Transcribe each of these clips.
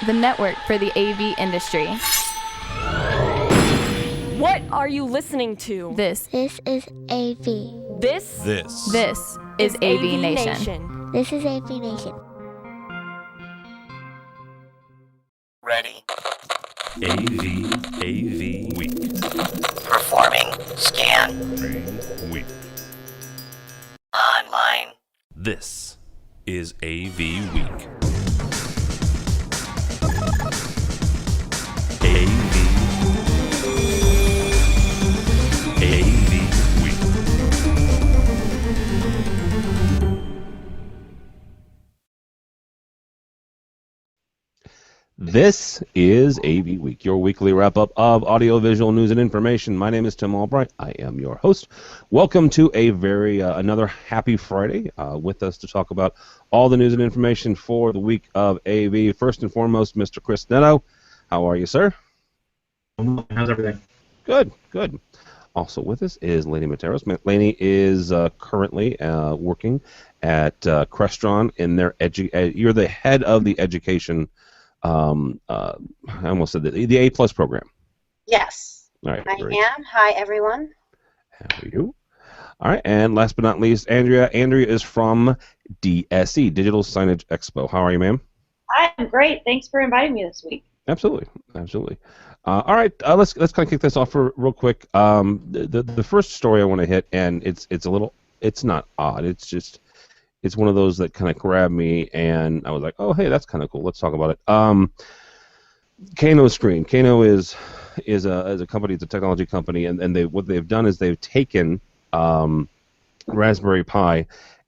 the network for the AV industry. What are you listening to? This is AV. This is AV Nation. This is AV Nation. Ready. AVWeek. Performing scan. Week. Online. This is AVWeek. AVWeek. This is AV Week, your weekly wrap-up of audiovisual news and information. My name is Tim Albright. I am your host. Welcome to a another happy Friday with us to talk about all the news and information for the week of AV. First and foremost, Mr. Chris Netto. How are you, sir? How's everything? Good, good. Also with us is Lainey Materos. Lainey is currently working at Crestron in their you're the head of the education. I almost said the A+ program. Yes. All right. I am. Hi, everyone. How are you? All right, and last but not least, Andrea. Andrea is from DSE, Digital Signage Expo. How are you, ma'am? I'm great. Thanks for inviting me this week. Absolutely, absolutely. All right, let's kind of kick this off real quick. The first story I want to hit, and it's not odd. It's one of those that kind of grabbed me, and I was like, oh, hey, that's kind of cool. Let's talk about it. Kano Screen. Kano is a company. It's a technology company, and what they've done is they've taken Raspberry Pi,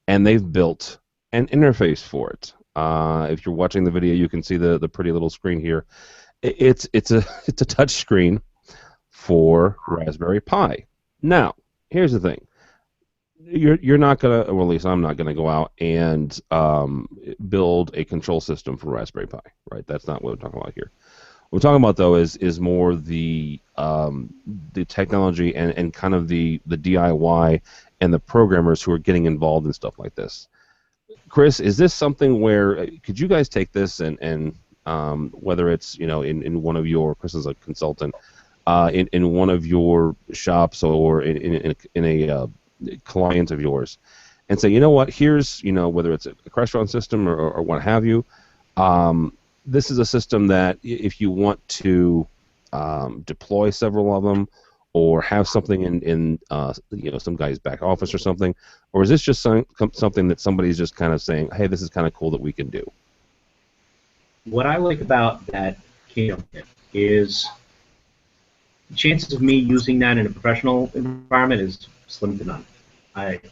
and they've built an interface for it. If you're watching the video, you can see the pretty little screen here. It's a touch screen for Raspberry Pi. Now, here's the thing. You're not gonna, or at least I'm not gonna go out and build a control system for Raspberry Pi, right? That's not what we're talking about here. What we're talking about though is more the technology and kind of the DIY and the programmers who are getting involved in stuff like this. Chris, is this something where could you guys take this and whether it's in one of your, Chris is a consultant, in one of your shops or in a client of yours, and say, you know what, here's, whether it's a Crestron system or what have you, this is a system that if you want to deploy several of them or have something in some guy's back office or something, or is this just something that somebody's just kind of saying, hey, this is kind of cool that we can do? What I like about that Kano kit is the chances of me using that in a professional environment is slim to none. I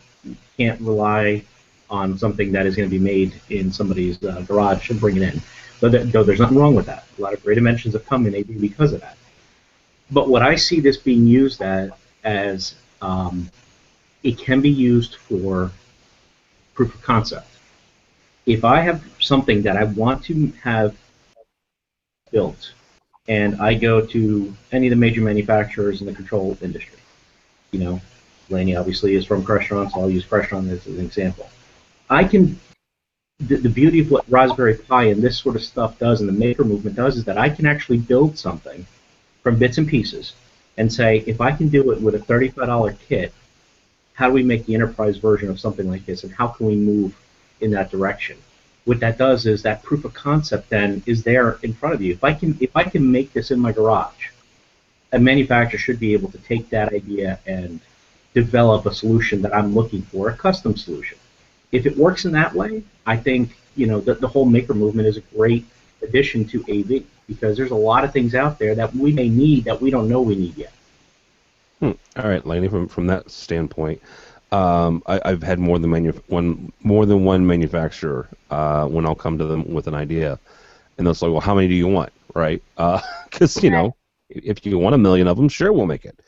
can't rely on something that is going to be made in somebody's garage and bring it in. Though there's nothing wrong with that. A lot of great inventions have come in AV because of that. But what I see this being used as it can be used for proof of concept. If I have something that I want to have built, and I go to any of the major manufacturers in the control industry, Laney obviously is from Crestron, so I'll use Crestron as an example. The beauty of what Raspberry Pi and this sort of stuff does, and the maker movement does, is that I can actually build something from bits and pieces and say, if I can do it with a $35 kit, how do we make the enterprise version of something like this, and how can we move in that direction? What that does is that proof of concept then is there in front of you. If I can make this in my garage, a manufacturer should be able to take that idea and develop a solution that I'm looking for, a custom solution. If it works in that way, I think the whole maker movement is a great addition to AV, because there's a lot of things out there that we may need that we don't know we need yet. All right, Laney, from that standpoint, I've had more than one manufacturer when I'll come to them with an idea, and they'll say, well, how many do you want, right? Because if you want 1 million of them, sure, we'll make it.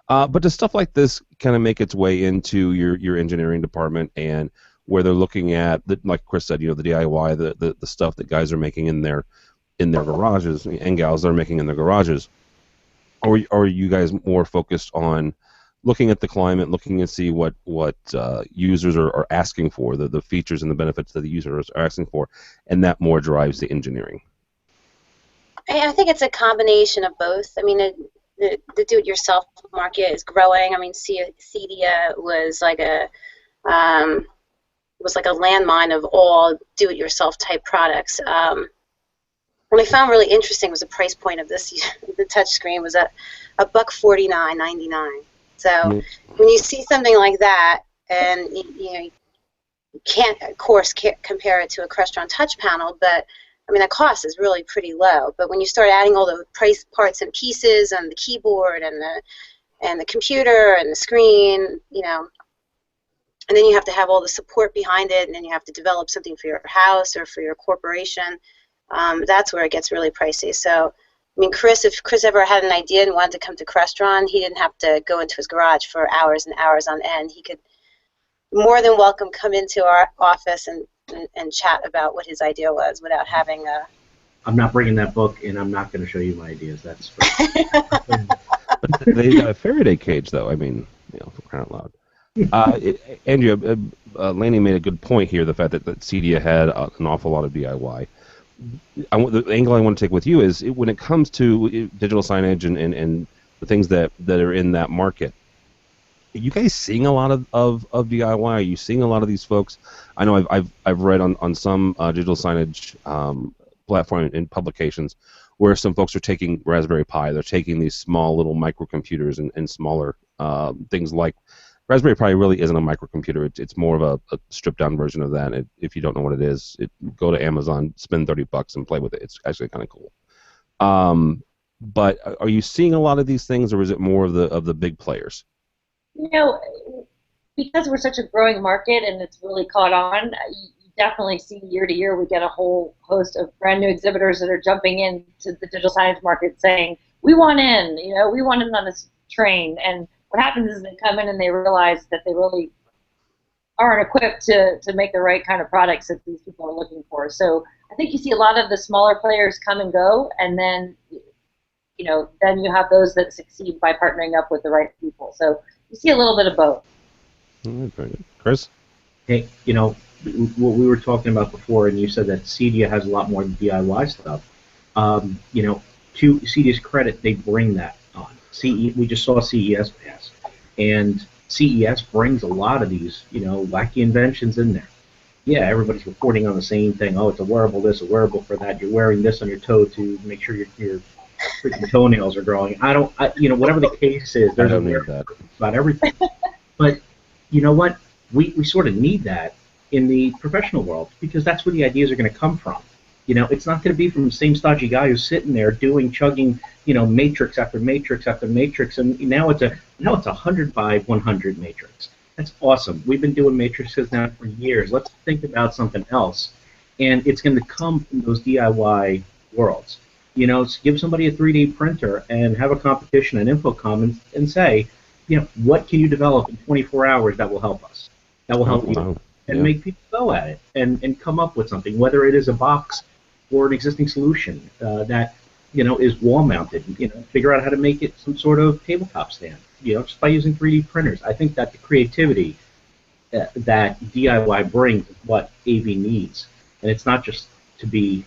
But does stuff like this kind of make its way into your engineering department, and where they're looking at, like Chris said, the DIY, the stuff that guys are making in their garages, and gals are making in their garages, or are you guys more focused on looking at the climate, looking to see what users are asking for, the features and the benefits that the users are asking for, and that more drives the engineering? I think it's a combination of both. I mean, the do-it-yourself market is growing. I mean, Cedia was like a landmine of all do-it-yourself type products. What I found really interesting was the price point of this. The touch screen was at $149.99. So when you see something like that, and you can't, of course, compare it to a Crestron touch panel, but I mean, the cost is really pretty low. But when you start adding all the price parts and pieces, and the keyboard, and the computer, and the screen, and then you have to have all the support behind it, and then you have to develop something for your house or for your corporation. That's where it gets really pricey. So, I mean, if Chris ever had an idea and wanted to come to Crestron, he didn't have to go into his garage for hours and hours on end. He could more than welcome come into our office and chat about what his idea was without having a... I'm not bringing that book, and I'm not going to show you my ideas. That's for But they got a Faraday cage, though. I mean, for crying out loud. Andrea, Laney made a good point here, the fact that Cedia had an awful lot of DIY. The angle I want to take with you is when it comes to digital signage and the things that are in that market, are you guys seeing a lot of DIY? Are you seeing a lot of these folks? I know I've read on some digital signage platform and publications where some folks are taking Raspberry Pi. They're taking these small little microcomputers and smaller things like Raspberry Pi really isn't a microcomputer. It's more of a stripped-down version of that. If you don't know what it is, go to Amazon, spend $30 and play with it. It's actually kind of cool. But are you seeing a lot of these things, or is it more of the big players? Because we're such a growing market and it's really caught on, you definitely see year to year we get a whole host of brand new exhibitors that are jumping into the digital signage market saying, we want in, we want in on this train. And what happens is they come in and they realize that they really aren't equipped to make the right kind of products that these people are looking for. So I think you see a lot of the smaller players come and go, and then then you have those that succeed by partnering up with the right people. So you see a little bit of both. Very good. Chris? Hey, what we were talking about before, and you said that Cedia has a lot more DIY stuff. To Cedia's credit, they bring that on. We just saw CES pass, and CES brings a lot of these, wacky inventions in there. Yeah, everybody's reporting on the same thing. Oh, it's a wearable this, a wearable for that. You're wearing this on your toe to make sure your freaking toenails are growing. Whatever the case is, there's a wearable about everything. But you know what? We sort of need that in the professional world because that's where the ideas are going to come from. It's not going to be from the same stodgy guy who's sitting there chugging, matrix after matrix after matrix, and now it's a 100 by 100 matrix. That's awesome. We've been doing matrices now for years. Let's think about something else, and it's going to come from those DIY worlds. Give somebody a 3D printer and have a competition at InfoComm and say, what can you develop in 24 hours that will help us? That will help you. And make people go at it and come up with something, whether it is a box or an existing solution that is wall mounted. Figure out how to make it some sort of tabletop stand. Just by using 3D printers. I think that the creativity that DIY brings is what AV needs, and it's not just to be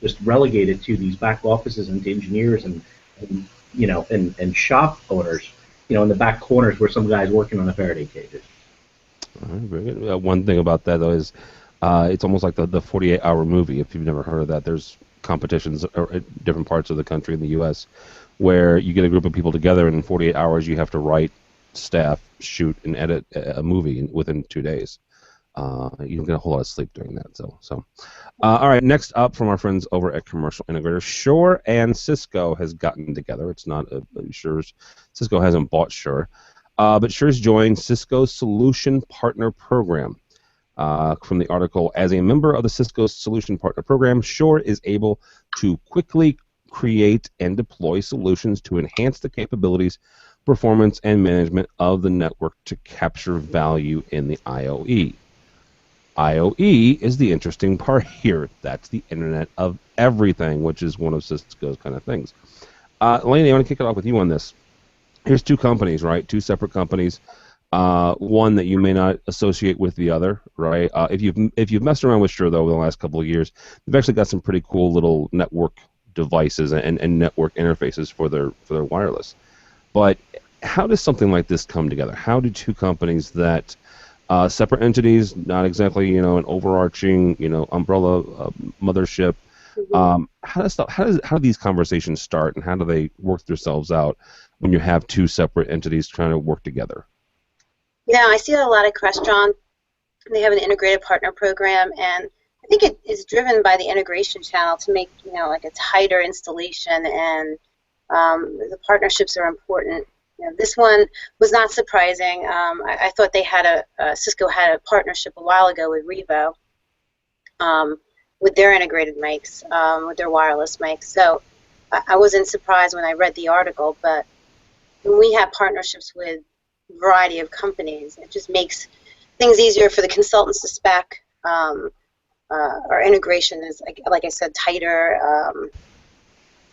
just relegated to these back offices and to engineers and shop owners. In the back corners where some guy's working on the Faraday cages. All right, very good. One thing about that, though, is it's almost like the 48-hour movie. If you've never heard of that, there's competitions at different parts of the country in the U.S. where you get a group of people together, and in 48 hours you have to write, staff, shoot, and edit a movie within 2 days. You don't get a whole lot of sleep doing that. So, all right, next up from our friends over at Commercial Integrators, Shure and Cisco has gotten together. It's not Shure's. Cisco hasn't bought Shure. But Shure's joined Cisco's Solution Partner Program. From the article, as a member of the Cisco Solution Partner Program, Shure is able to quickly create and deploy solutions to enhance the capabilities, performance, and management of the network to capture value in the IoE. IoE is the interesting part here. That's the Internet of Everything, which is one of Cisco's kind of things. Laney, I want to kick it off with you on this. Here's two companies, right? Two separate companies. one that you may not associate with the other, right? If you've messed around with Shure though over the last couple of years, they've actually got some pretty cool little network devices and network interfaces for their wireless. But how does something like this come together? How do two companies that separate entities, not exactly an overarching umbrella mothership? How do these conversations start, and how do they work themselves out when you have two separate entities trying to work together? Yeah, I see a lot of Crestron. They have an integrated partner program, and I think it is driven by the integration channel to make like a tighter installation, and the partnerships are important. This one was not surprising. I thought they had Cisco had a partnership a while ago with Revo with their integrated mics, with their wireless mics. So I wasn't surprised when I read the article, but when we have partnerships with a variety of companies, it just makes things easier for the consultants to spec. Our integration is, like I said, tighter.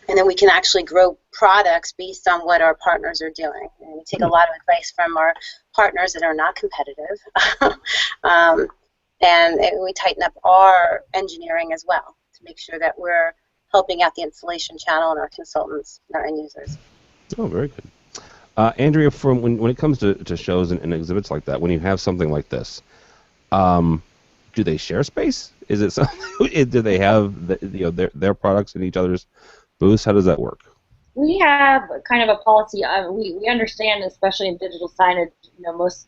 And then we can actually grow products based on what our partners are doing. And we take a lot of advice from our partners that are not competitive. And we tighten up our engineering as well to make sure that we're helping out the installation channel and our consultants and our end users. Oh, very good. Andrea, from when it comes to shows and exhibits like that, when you have something like this, do they share space? Is it something? Do they have their products in each other's booths? How does that work? We have kind of a policy. We understand, especially in digital signage, most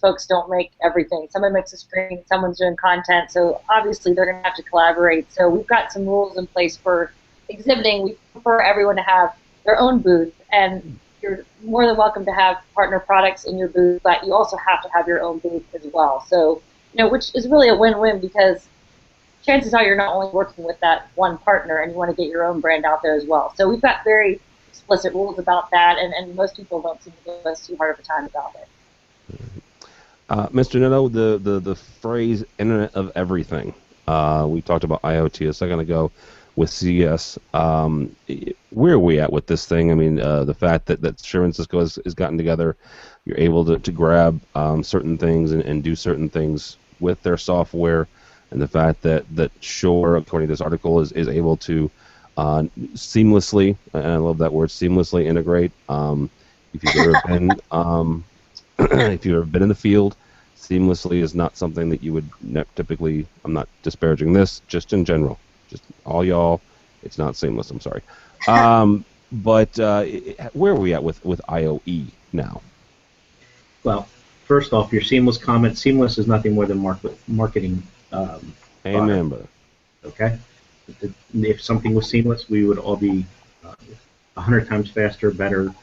folks don't make everything. Someone makes a screen, someone's doing content, so obviously they're going to have to collaborate. So we've got some rules in place for exhibiting. We prefer everyone to have their own booth, and you're more than welcome to have partner products in your booth, but you also have to have your own booth as well. So, which is really a win-win, because chances are you're not only working with that one partner, and you want to get your own brand out there as well. So we've got very explicit rules about that, and most people don't seem to give us too hard of a time about it. Mr. Nitto, the phrase Internet of Everything. We talked about IoT a second ago with CES. Where are we at with this thing? I mean, the fact that Shure and Cisco has gotten together, you're able to grab certain things and do certain things with their software, and the fact that Shure, according to this article, is able to seamlessly, and I love that word, seamlessly integrate. If you've ever been if you've ever been in the field, seamlessly is not something that you would typically. I'm not disparaging this, just in general, just all y'all. It's not seamless. I'm sorry. But where are we at with IoE now? Well, first off, your seamless comment. Seamless is nothing more than marketing. Amen, brother. Okay. If something was seamless, we would all be 100 times faster, better,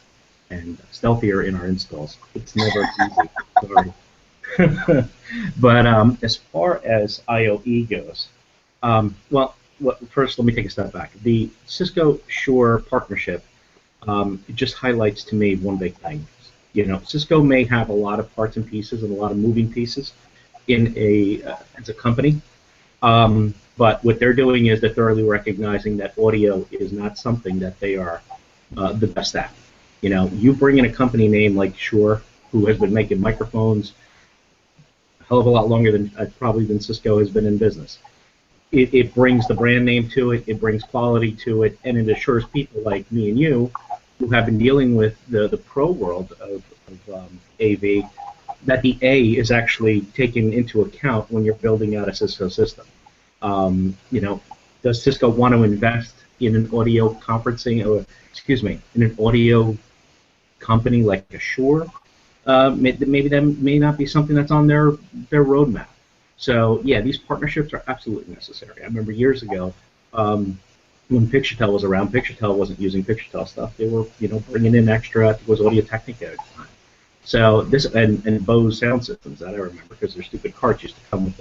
and stealthier in our installs. It's never easy. Sorry. But as far as IoE goes, first let me take a step back. The Cisco Shure partnership it just highlights to me one big thing. Cisco may have a lot of parts and pieces and a lot of moving pieces as a company, but what they're doing is they're thoroughly recognizing that audio is not something that they are the best at. You bring in a company name like Shure, who has been making microphones a hell of a lot longer than Cisco has been in business. It brings the brand name to it, it brings quality to it, and it assures people like me and you, who have been dealing with the pro world of AV, that the A is actually taken into account when you're building out a Cisco system. Does Cisco want to invest in an audio in an audio company like a Shure? Maybe that may not be something that's on their roadmap. So yeah, these partnerships are absolutely necessary. I remember years ago when Picturetel was around. Picturetel wasn't using Picturetel stuff. They were bringing in extra. It was Audio Technica at the time. So this and Bose sound systems that I remember, because their stupid carts used to come with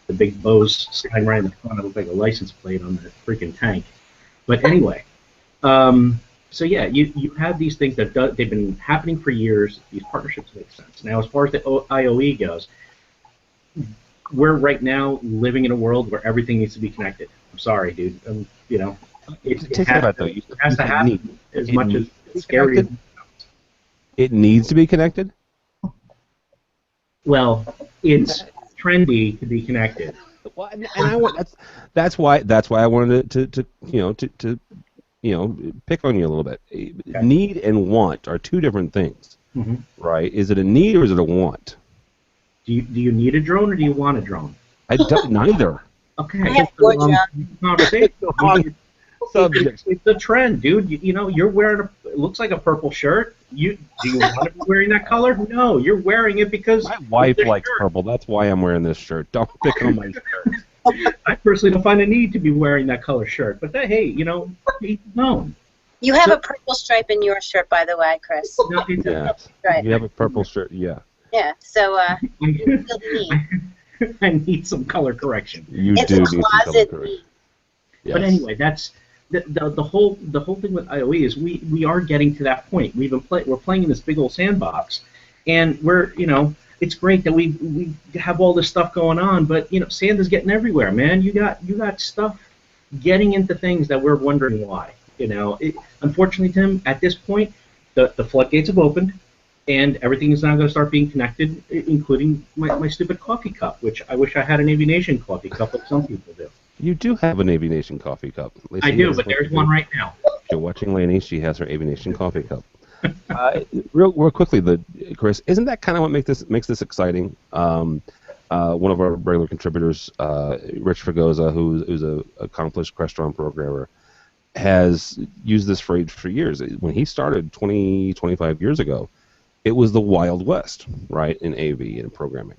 the big Bose sign right in the front. It looked like a license plate on the freaking tank. But anyway. So yeah, you have these things that they've been happening for years. These partnerships make sense. Now, as far as the IoE goes, we're right now living in a world where everything needs to be connected. I'm sorry, dude. It has to happen as much as it's scary. It needs to be connected? Well, it's trendy to be connected. Well, and I want that's why I wanted to pick on you a little bit. Okay. Need and want are two different things, Mm-hmm. right? Is it a need or is it a want? Do you need a drone or do you want a drone? I don't neither. Okay. I have four drones. Conversation. Subject. It's a trend, dude. You're wearing it looks like a purple shirt. Do you want to be wearing that color? No, you're wearing it because My wife it's a likes shirt. purple. That's why I'm wearing this shirt. Don't pick on my shirt. I personally don't find a need to be wearing that color shirt, but hey, each known. You have a purple stripe in your shirt, by the way, Chris. No, it's a- Yeah. Right. You have a purple shirt. Yeah. Yeah. So you feel the need. I need some color correction. You It's do a need some color closet correction. need. Yes. But anyway, that's the whole thing with IOE is we are getting to that point. We're playing in this big old sandbox, and it's great that we have all this stuff going on, but sand is getting everywhere, man. You got stuff getting into things that we're wondering why. Unfortunately, Tim, at this point, the floodgates have opened, and everything is now going to start being connected, including my stupid coffee cup, which I wish I had an Aviation coffee cup like some people do. You do have an Aviation coffee cup. Lacey, I do, but there's one right now. If you're watching Lainey, she has her Aviation coffee cup. Real quickly, Chris, isn't that kind of what makes this exciting? One of our regular contributors, Rich Fragoza, who's a accomplished Crestron programmer, has used this phrase for years. When he started 25 years ago, it was the Wild West, right, in AV and programming.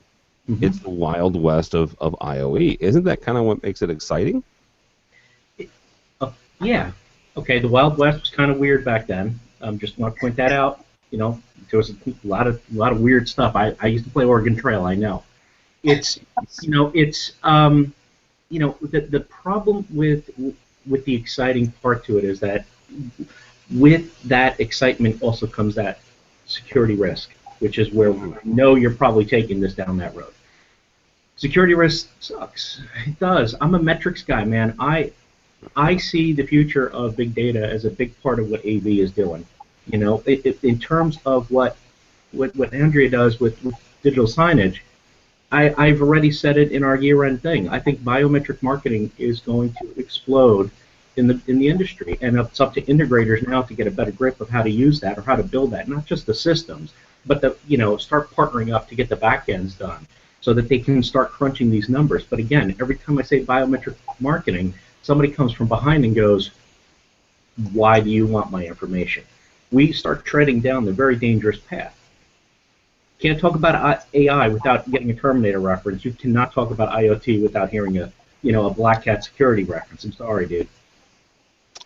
Mm-hmm. It's the Wild West of IOE. Isn't that kind of what makes it exciting? Yeah. Okay, the Wild West was kind of weird back then. Just want to point that out. There was a lot of weird stuff. I used to play Oregon Trail. I know. The problem with the exciting part to it is that with that excitement also comes that security risk, which is where I know you're probably taking this down that road. Security risk sucks. It does. I'm a metrics guy, man. I see the future of big data as a big part of what AV is doing. In terms of what Andrea does with digital signage, I've already said it in our year-end thing. I think biometric marketing is going to explode in the industry, and it's up to integrators now to get a better grip of how to use that or how to build that. Not just the systems, but start partnering up to get the back ends done, so that they can start crunching these numbers. But again, every time I say biometric marketing, somebody comes from behind and goes, "Why do you want my information?" We start treading down the very dangerous path. Can't talk about AI without getting a Terminator reference. You cannot talk about IoT without hearing a Black Hat security reference. I'm sorry, dude.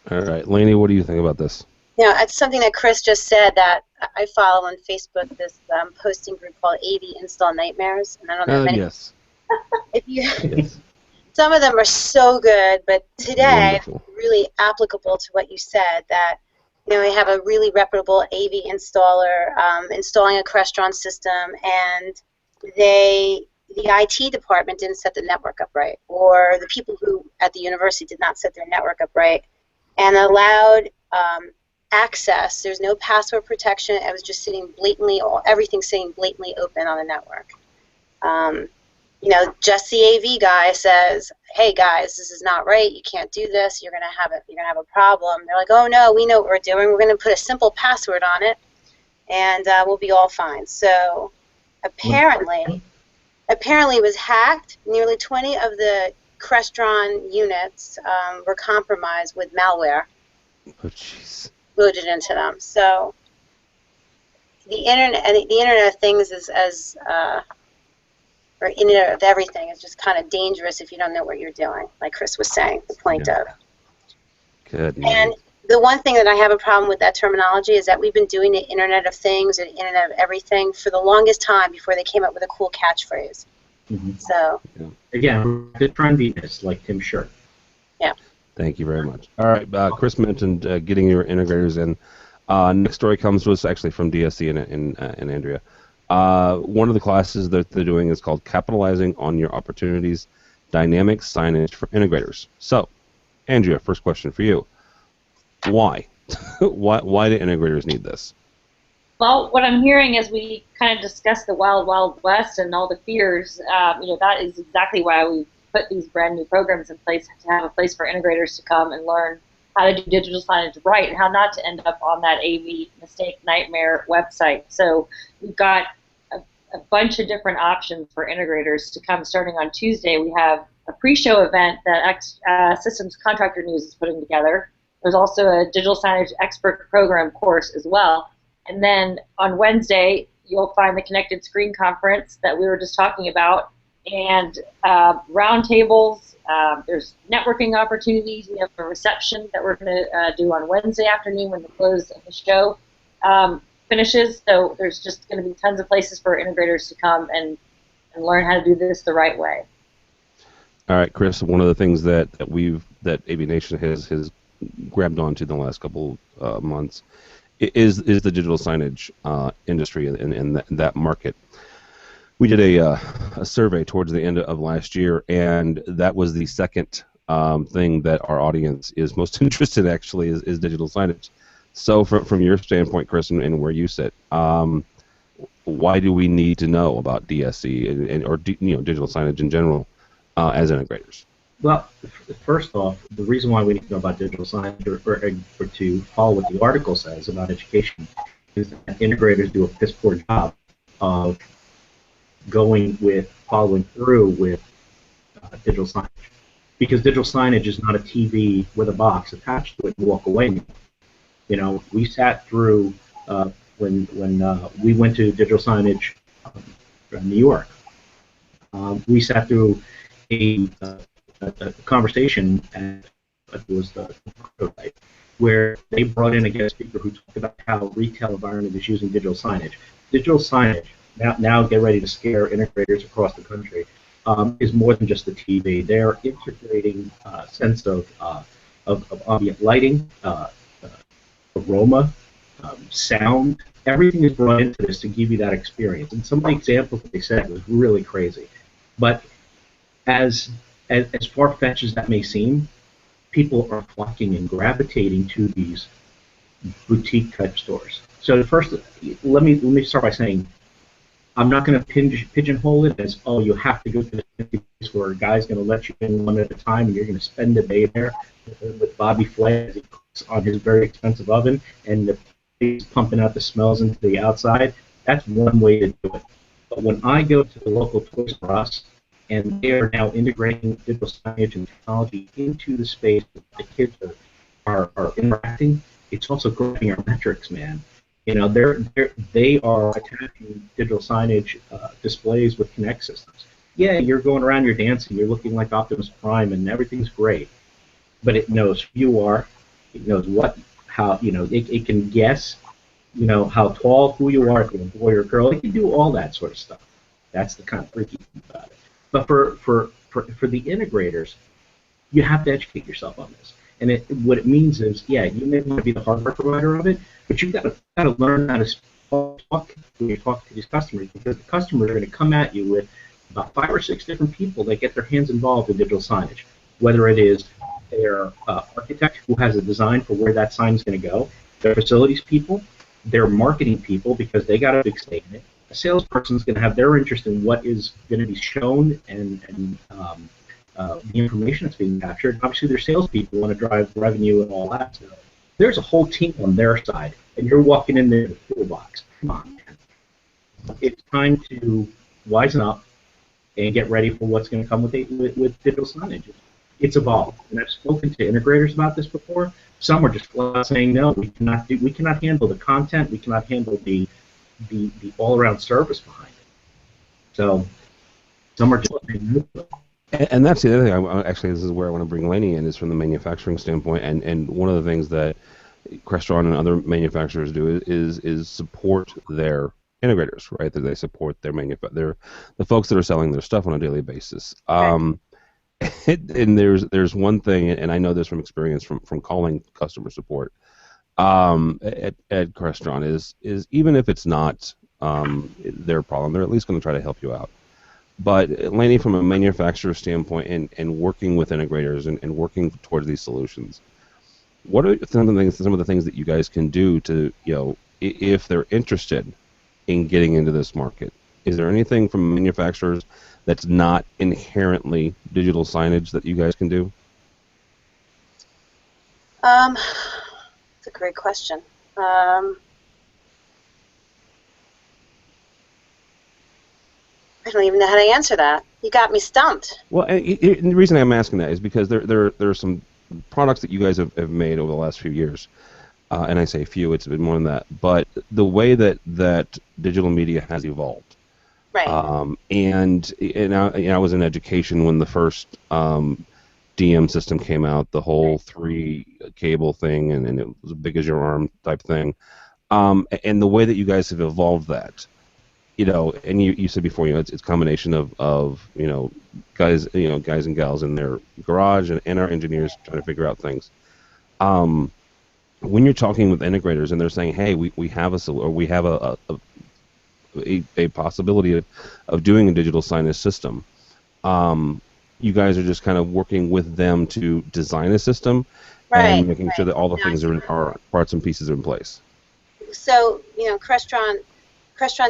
All right, Lainey, what do you think about this? It's something that Chris just said that I follow on Facebook, this posting group called AV Install Nightmares. And I don't know many. Yes. Yes. Some of them are so good, but today, Wonderful. Really applicable to what you said, that we have a really reputable AV installer installing a Crestron system, and the IT department didn't set the network up right, or the people who at the university did not set their network up right, and allowed access. There's no password protection. It was just sitting blatantly, everything sitting blatantly open on the network. Just the AV guy says, "Hey guys, this is not right. You can't do this. You're gonna have a problem." They're like, "Oh no, we know what we're doing. We're gonna put a simple password on it, and we'll be all fine." So apparently it was hacked. Nearly 20 of the Crestron units were compromised with malware Oh, jeez. loaded into them. So the Internet of Things or Internet of Everything is just kind of dangerous if you don't know what you're doing, like Chris was saying, the point of. Good. And the one thing that I have a problem with that terminology is that we've been doing the Internet of Things and Internet of Everything for the longest time before they came up with a cool catchphrase. Mm-hmm. So. Again, the trendiness, like Tim Shure. Yeah. Thank you very much. All right, Chris mentioned getting your integrators in. Next story comes to us actually from DSE and Andrea. One of the classes that they're doing is called Capitalizing on Your Opportunities, Dynamic Signage for Integrators. So, Andrea, first question for you. Why? Why do integrators need this? Well, what I'm hearing as we kind of discuss the wild, wild west and all the fears, that is exactly why we put these brand new programs in place, to have a place for integrators to come and learn how to do digital signage right and how not to end up on that AV mistake nightmare website. So we've got a bunch of different options for integrators to come. Starting on Tuesday, we have a pre-show event that Systems Contractor News is putting together. There's also a Digital Signage Expert Program course as well. And then on Wednesday, you'll find the Connected Screen Conference that we were just talking about, and roundtables. There's networking opportunities. We have a reception that we're going to do on Wednesday afternoon when the close of the show finishes. So there's just going to be tons of places for integrators to come and learn how to do this the right way. All right, Chris. One of the things that AV Nation has grabbed onto in the last couple months is the digital signage industry and that market. We did a survey towards the end of last year, and that was the second thing that our audience is most interested in, actually, is digital signage. So from your standpoint, Chris, and where you sit, why do we need to know about DSE or digital signage in general as integrators? Well, first off, the reason why we need to know about digital signage, or to follow what the article says about education, is that integrators do a piss poor job of following through with digital signage. Because digital signage is not a TV with a box attached to it and walk away. We sat through when we went to digital signage in New York. We sat through a conversation, and it was the prototype, where they brought in a guest speaker who talked about how retail environment is using digital signage. Digital signage, now get ready to scare integrators across the country, is more than just the TV. They're integrating a sense of ambient lighting, aroma, sound. Everything is brought into this to give you that experience. And some of the examples that they said was really crazy. But as far-fetched as that may seem, people are flocking and gravitating to these boutique-type stores. So first, let me start by saying, I'm not going to pigeonhole it as, oh, you have to go to the place where a guy's going to let you in one at a time, and you're going to spend a day there with Bobby Flay as he cooks on his very expensive oven, and he's pumping out the smells into the outside. That's one way to do it. But when I go to the local Toys R Us, and they are now integrating digital signage and technology into the space that the kids are interacting, it's also growing our metrics, man. They are attaching digital signage displays with Kinect systems. Yeah, you're going around, you're dancing, you're looking like Optimus Prime, and everything's great. But it knows who you are. It knows it can guess, how tall, who you are, if you're a boy or a girl. It can do all that sort of stuff. That's the kind of freaky thing about it. But for the integrators, you have to educate yourself on this. And what it means is, yeah, you may want to be the hardware provider of it, but you've got to learn how to talk when you talk to these customers, because the customers are going to come at you with about 5 or 6 different people that get their hands involved in digital signage, whether it is their architect who has a design for where that sign is going to go, their facilities people, their marketing people, because they got a big stake in it. A salesperson is going to have their interest in what is going to be shown and the information that's being captured. Obviously, their salespeople want to drive revenue and all that. So there's a whole team on their side, and you're walking in there with a toolbox. Come on, man. It's time to wisen up and get ready for what's going to come with digital signage. It's evolved, and I've spoken to integrators about this before. Some are just flat saying, no, we cannot handle the content, we cannot handle the all-around service behind it. So some are just saying no. And that's the other thing. Actually, this is where I want to bring Laney in, is from the manufacturing standpoint. And one of the things that Crestron and other manufacturers do is support their integrators, right? That they support the folks that are selling their stuff on a daily basis. And there's one thing, and I know this from experience from calling customer support at Crestron, is even if it's not their problem, they're at least going to try to help you out. But Laney, from a manufacturer standpoint and working with integrators and working towards these solutions, what are some of the things that you guys can do to, if they're interested in getting into this market? Is there anything from manufacturers that's not inherently digital signage that you guys can do? It's a great question. I don't even know how to answer that. You got me stumped. Well, and the reason I'm asking that is because there are some products that you guys have made over the last few years, and I say few, it's been more than that. But the way that digital media has evolved, right? And I was in education when the first DM system came out, the whole 3 cable thing, and it was as big as your arm type thing, and the way that you guys have evolved that. And you said before, it's a combination of guys and gals in their garage and our engineers trying to figure out things. When you're talking with integrators and they're saying, hey, we have a possibility of doing a digital signage system, you guys are just kind of working with them to design a system, right, and making sure that all the things are parts and pieces are in place. So Crestron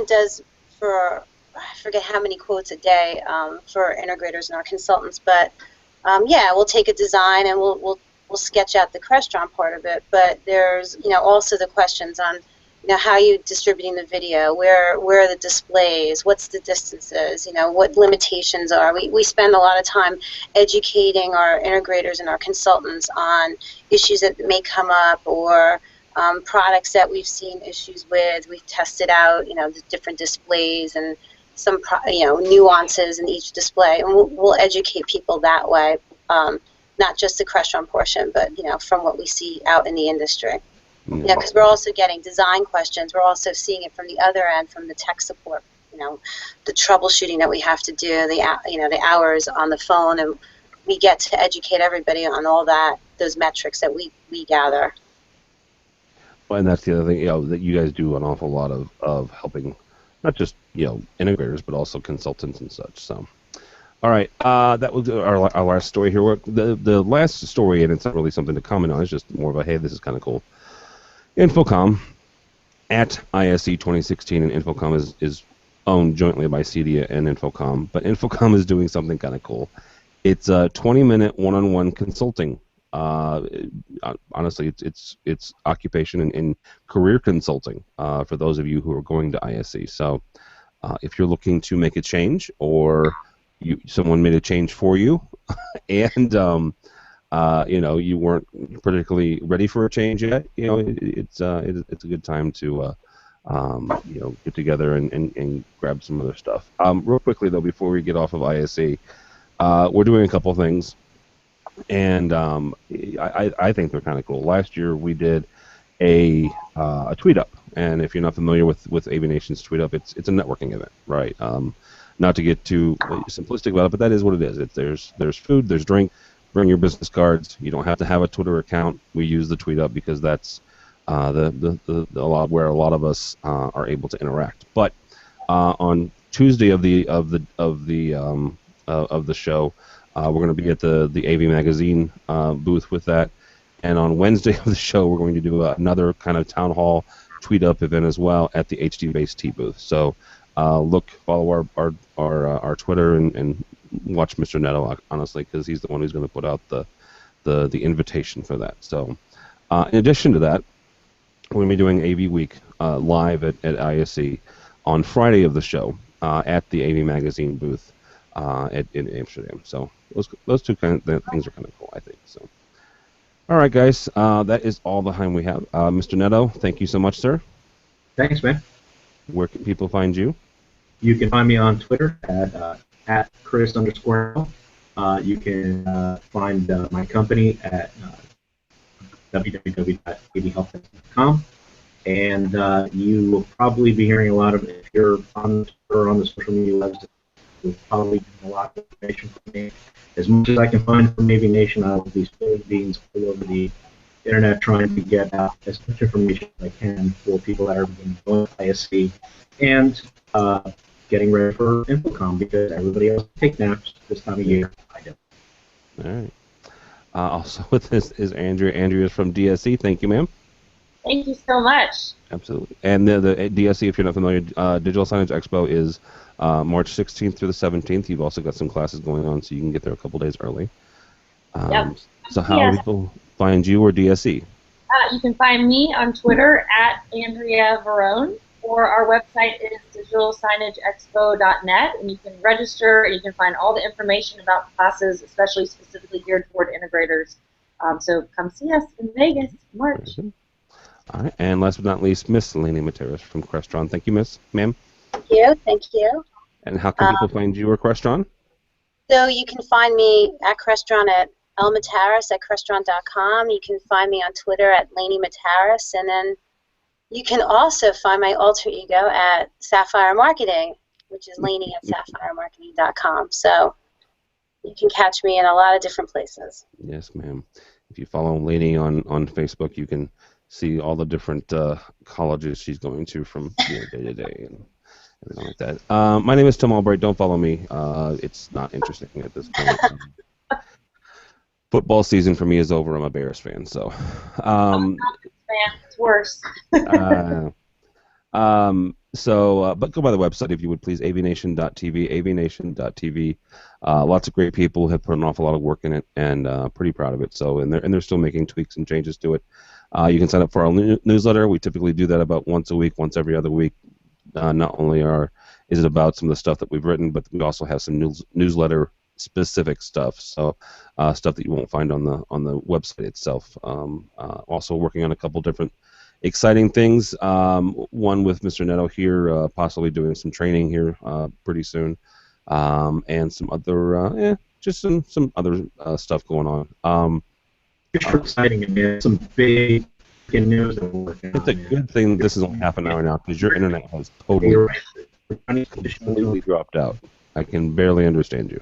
does, for I forget how many quotes a day for integrators and our consultants, but we'll take a design and we'll sketch out the Crestron part of it. But there's also the questions on how are you distributing the video, where are the displays, what's the distances, what limitations are. We spend a lot of time educating our integrators and our consultants on issues that may come up, or products that we've seen issues with. We've tested out, the different displays and some, nuances in each display, and we'll educate people that way. Not just the Crestron portion, but from what we see out in the industry. Because we're also getting design questions. We're also seeing it from the other end, from the tech support. The troubleshooting that we have to do, the hours on the phone, and we get to educate everybody on all those metrics that we gather. Well, and that's the other thing, that you guys do an awful lot of helping, not just integrators, but also consultants and such. So, all right, that was our last story here. The last story, and it's not really something to comment on. It's just more of a, hey, this is kind of cool. Infocom at ISE 2016, and Infocom is owned jointly by CEDIA and Infocom, but Infocom is doing something kind of cool. It's a 20-minute one-on-one consulting. Honestly, it's occupation and career consulting for those of you who are going to ISE. So if you're looking to make a change, or someone made a change for you, and you weren't particularly ready for a change yet, it's a good time to get together and grab some other stuff. Real quickly though, before we get off of ISE, we're doing a couple things, and I think they're kind of cool. Last year we did a tweet up, and if you're not familiar with AVNation's tweet up, it's a networking event, right? Not to get too simplistic about it, but that is what it is. There's food, there's drink. Bring your business cards. You don't have to have a Twitter account. We use the tweet up because that's the lot where a lot of us are able to interact. But on Tuesday of the show, we're going to be at the AV Magazine booth with that, and on Wednesday of the show, we're going to do another kind of town hall tweet up event as well at the HD Base T booth. So follow our Twitter and watch Mr. Netto, honestly, because he's the one who's going to put out the invitation for that. So in addition to that, we're going to be doing AVWeek live at ISE on Friday of the show at the AV Magazine booth in Amsterdam. So those two kind of things are kind of cool, I think. So, all right, guys, that is all the time we have. Mr. Netto, thank you so much, sir. Thanks, man. Where can people find you? You can find me on Twitter at Chris_. You can find my company at www.avhealth.com, and you will probably be hearing a lot of, if you're on Twitter or on the social media website, you'll probably get a lot of information from me. As much as I can find from AVNation, I will be spilling beans all over the internet trying to get out as much information as I can for people that are going to ISE and getting ready for Infocom, because everybody else takes naps this time of year. I don't. All right. Also with us is Andrea. Andrea is from DSE. Thank you, ma'am. Thank you so much. Absolutely. And the DSE, if you're not familiar, Digital Signage Expo is March 16th through the 17th. You've also got some classes going on, so you can get there a couple days early. Yep. So how do people find you or DSE? You can find me on Twitter at Andrea Verone, or our website is digitalsignageexpo.net, and you can register and you can find all the information about classes, especially specifically geared toward integrators. So come see us in Vegas in March. All right, and last but not least, Miss Lainey Materas from Crestron. Thank you, ma'am. Thank you. Thank you. And how can people find you or Crestron? So you can find me at Crestron at lmataris at crestron.com. You can find me on Twitter at Lainey Mataris, and then you can also find my alter ego at Sapphire Marketing, which is Lainey at sapphiremarketing.com. So you can catch me in a lot of different places. Yes, ma'am. If you follow Lainey on Facebook, you can see all the different colleges she's going to from day to day and everything like that. My name is Tim Albright. Don't follow me. It's not interesting at this point. Football season for me is over. I'm a Bears fan, so. It's worse. But go by the website if you would please, avnation.tv, avnation.tv. Lots of great people have put an awful lot of work in it, and pretty proud of it. So, and they're still making tweaks and changes to it. You can sign up for our newsletter. We typically do that about once a week, once every other week. Not only is it about some of the stuff that we've written, but we also have some newsletter specific stuff. So stuff that you won't find on the website itself. Also working on a couple different exciting things. One with Mr. Netto here, possibly doing some training here pretty soon, and some other just some other stuff going on. It's exciting, and there's some big news that we're working on. It's a good thing this is only half an hour now, because your internet has totally completely dropped out. I can barely understand you.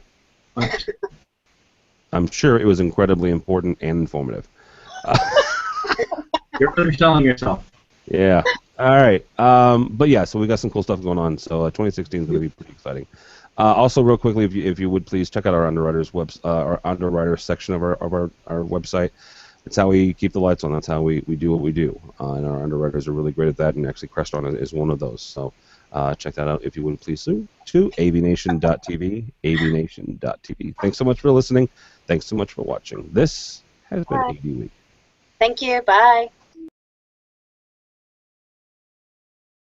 I'm sure it was incredibly important and informative. You're underselling yourself. Yeah. All right. But yeah, so we got some cool stuff going on. So 2016 is going to be pretty exciting. Also, real quickly, if you would please check out our underwriters our underwriter section of our website. It's how we keep the lights on. That's how we do what we do. And our underwriters are really great at that. And actually, Crestron is one of those. So check that out if you would please soon to avnation.tv, avnation.tv. Thanks so much for listening. Thanks so much for watching. This has been AV Week. Thank you. Bye.